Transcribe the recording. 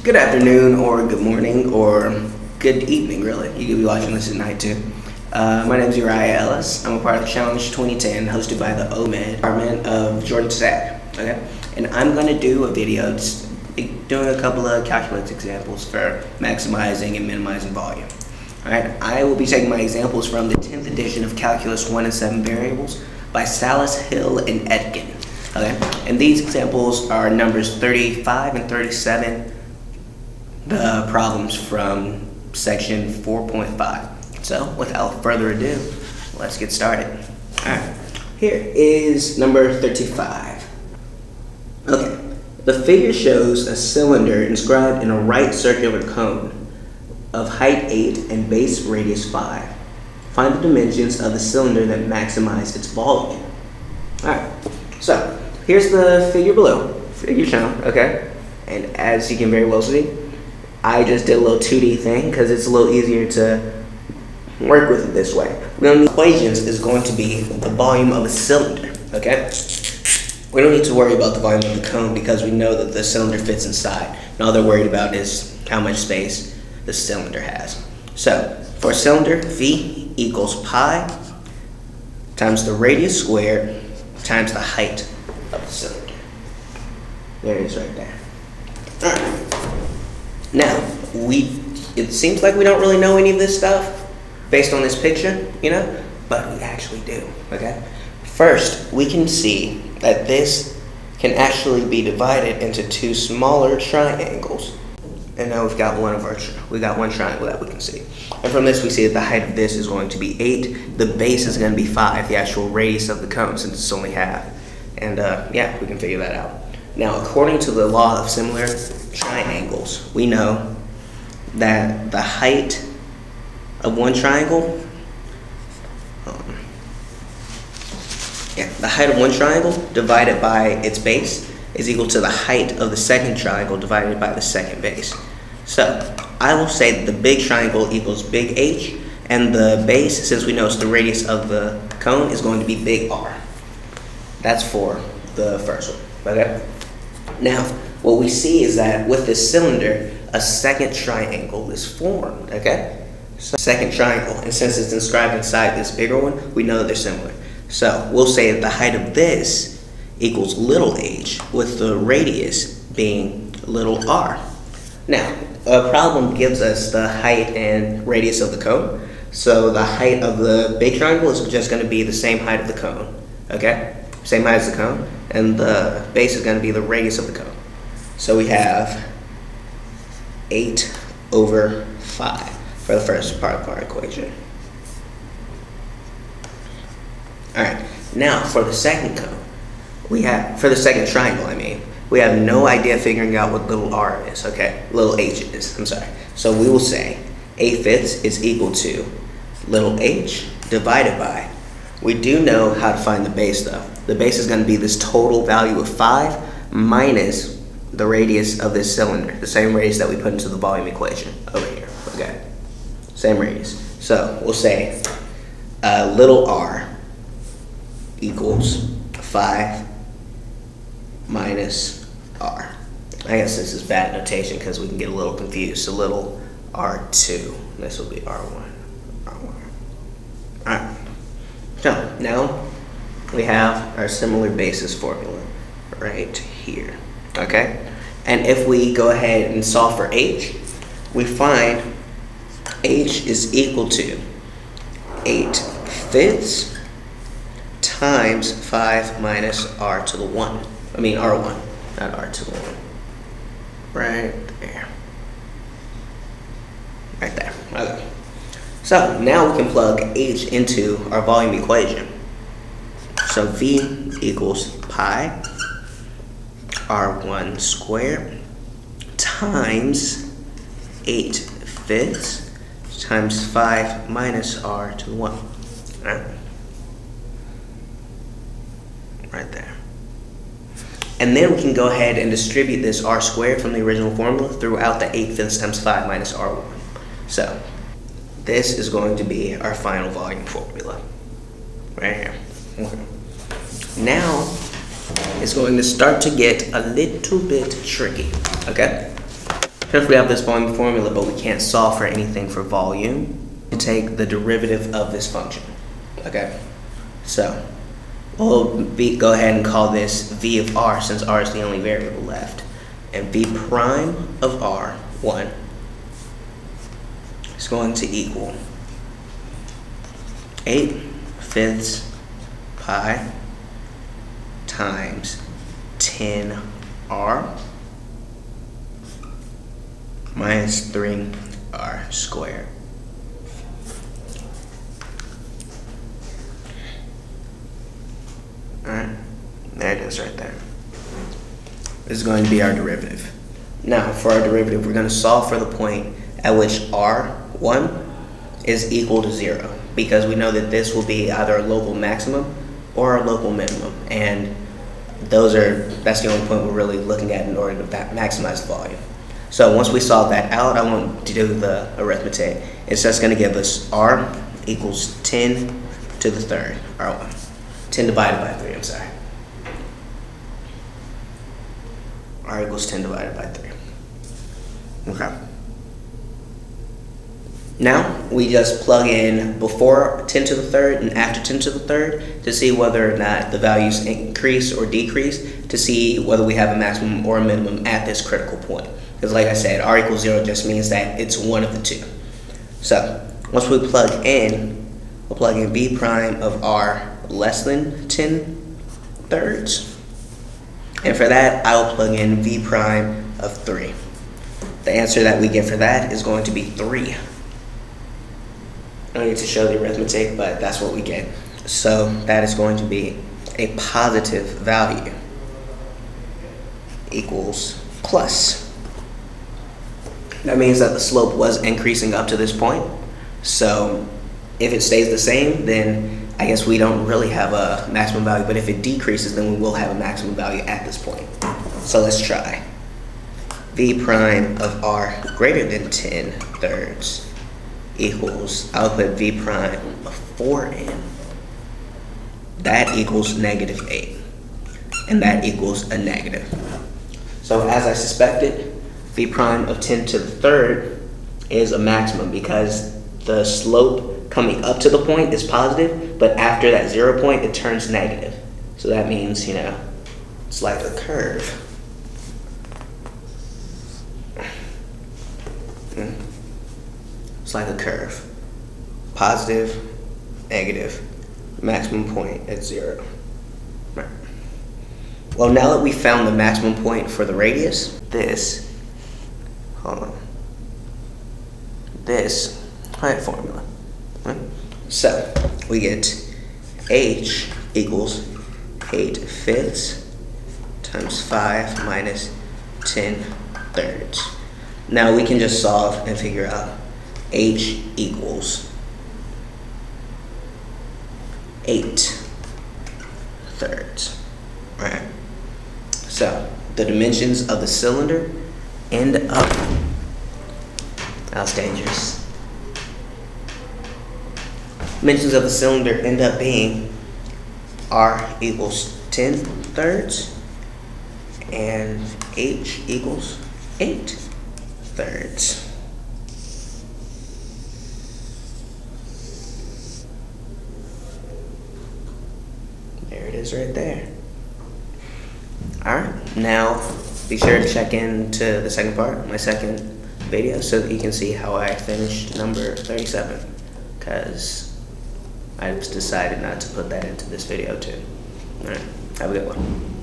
Good afternoon, or good morning, or good evening, really. You could be watching this at night, too. My name is Einar Hille. I'm a part of Challenge 2010, hosted by the OMED Department of Georgia Tech. Okay? And I'm going to do a video doing a couple of calculus examples for maximizing and minimizing volume. Alright? I will be taking my examples from the 10th edition of Calculus 1 and 7 Variables by Salas, Hille, and Etgen. Okay? And these examples are numbers 35 and 37. The problems from section 4.5. So, without further ado, let's get started. Alright, here is number 35. Okay, the figure shows a cylinder inscribed in a right circular cone of height 8 and base radius 5. Find the dimensions of the cylinder that maximize its volume. Alright, so here's the figure below, figure shown, okay? And as you can very well see, I just did a little 2D thing because it's a little easier to work with it this way. The equations is going to be the volume of a cylinder, okay? We don't need to worry about the volume of the cone because we know that the cylinder fits inside. And all they're worried about is how much space the cylinder has. So, for a cylinder, V equals pi times the radius squared times the height of the cylinder. There it is right there. All right. Now, it seems like we don't really know any of this stuff based on this picture, you know, but we actually do, okay? First, we can see that this can actually be divided into two smaller triangles. And now we've got one triangle that we can see. And from this, we see that the height of this is going to be 8. The base is going to be 5, the actual radius of the cone, since it's only half. And yeah, we can figure that out. Now, according to the law of similar triangles, we know that the height of one triangle, the height of one triangle divided by its base is equal to the height of the second triangle divided by the second base. So, I will say that the big triangle equals big H, and the base, since we know it's the radius of the cone, is going to be big R. That's for the first one, okay? Now, what we see is that with this cylinder, a second triangle is formed, okay? So, second triangle, and since it's inscribed inside this bigger one, we know that they're similar. So, we'll say that the height of this equals little h, with the radius being little r. Now, a problem gives us the height and radius of the cone. So, the height of the big triangle is just going to be the same height of the cone, okay? Same height as the cone, and the base is going to be the radius of the cone. So we have 8 over 5 for the first part of our equation. Alright, now for the second cone, for the second triangle, we have no idea figuring out what little r is, okay? Little h is, I'm sorry. So we will say 8/5 is equal to little h divided by, we do know how to find the base though. The base is going to be this total value of 5 minus the radius of this cylinder, the same radius that we put into the volume equation over here, okay? Same radius. So we'll say little r equals 5 minus r. I guess this is bad notation because we can get a little confused. So little r2, this will be r1. Alright. So now we have our similar basis formula right here, okay? And if we go ahead and solve for h, we find h is equal to 8/5 times 5 minus r to the 1. I mean r1, not r to the 1. Right there. Right there, okay. So now we can plug h into our volume equation. So V equals pi r1 squared times 8/5 times 5 minus r to the 1. Right there. And then we can go ahead and distribute this r squared from the original formula throughout the 8/5 times 5 minus r1. So this is going to be our final volume formula. Right here. Now, it's going to start to get a little bit tricky, okay? Since we have this volume formula, but we can't solve for anything for volume, we take the derivative of this function. Okay, so we'll go ahead and call this v of r, since r is the only variable left, and v prime of r1 is going to equal 8/5 pi times 10r minus 3r squared. Alright, there it is right there. This is going to be our derivative. Now, for our derivative, we're going to solve for the point at which r1 is equal to 0, because we know that this will be either a local maximum or a local minimum, and that's the only point we're really looking at in order to maximize the volume. So once we solve that out, I won't do the arithmetic. It's just going to give us r equals 10 to the third, r1. 10 divided by 3, I'm sorry. R equals 10 divided by 3. Okay. Now, we just plug in before 10 to the third and after 10 to the third to see whether or not the values increase or decrease, to see whether we have a maximum or a minimum at this critical point. Because like I said, r equals 0 just means that it's one of the two. So, once we plug in, we'll plug in v prime of r less than 10 thirds. And for that, I will plug in v prime of 3. The answer that we get for that is going to be 3. I don't need to show the arithmetic, but that's what we get. So that is going to be a positive value equals plus. That means that the slope was increasing up to this point. So if it stays the same, then I guess we don't really have a maximum value, but if it decreases, then we will have a maximum value at this point. So let's try. V prime of r greater than 10 thirds equals, I'll put v prime of 4 in. That equals -8. And that equals a negative. So as I suspected, v prime of 10 to the third is a maximum, because the slope coming up to the point is positive, but after that 0 point, it turns negative. So that means, it's like a curve. It's like a curve. Positive, negative, maximum point at 0. Right. Well, now that we found the maximum point for the radius, this height formula. So we get h equals 8/5 times 5 minus 10 thirds. Now we can just solve and figure out h equals 8 thirds. Right. So the dimensions of the cylinder end up, that's dangerous. Dimensions of the cylinder end up being r equals 10 thirds and h equals 8 thirds. There it is right there. Alright, now be sure to check into the second part, my second video, so that you can see how I finished number 37, because I just decided not to put that into this video too. Alright, have a good one.